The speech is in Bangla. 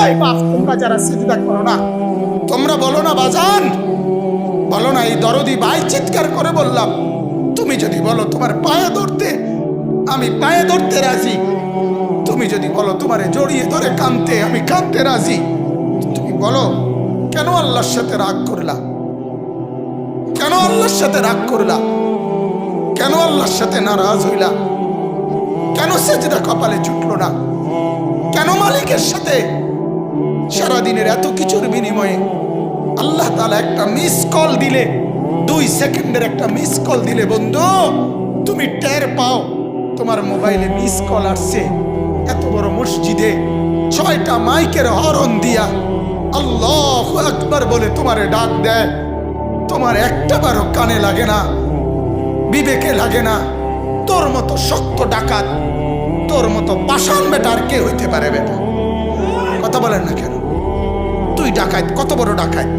এই বাপ, তোমরা যারা সিজদা করো না, তোমরা বলো না বাজান, বলো না এই দরদি ভাই চিৎকার করে বললাম, তুমি যদি বলো তোমার পায়ে ধরতে, আমি পায়ে ধরতে রাজি। তুমি যদি বলো তোমারে জড়িয়ে ধরে কাঁদতে, আমি কাঁদতে রাজি। তুমি বলো কেন আল্লাহর সাথে রাগ করলা? কেন আল্লাহর সাথে রাগ করলা? কেন আল্লাহর সাথে নারাজ হইলা? কেন সেজদা কপালে জুটলো না? কেন মালিকের সাথে সারাদিনের এত কিছুর বিনিময়ে আল্লাহ তাআলা একটা মিস কল দিলে, 2 সেকেন্ডের একটা মিস কল দিলে বন্ধু তুমি টের পাও তোমার মোবাইলে মিস কল আসছে। এত বড় মসজিদে 6টা মাইকের হরন দিয়া আল্লাহু আকবার বলে তোমারে ডাক দেয়, তোমার একটা বারও কানে লাগে না, বিবেকে লাগে না। তোর মতো শক্ত ডাকাত, তোর মতো পাষাণ বেটা আর কে হইতে পারে? বেটা কথা বলেন না কেন? তুই ডাকাত, কত বড় ডাকাত!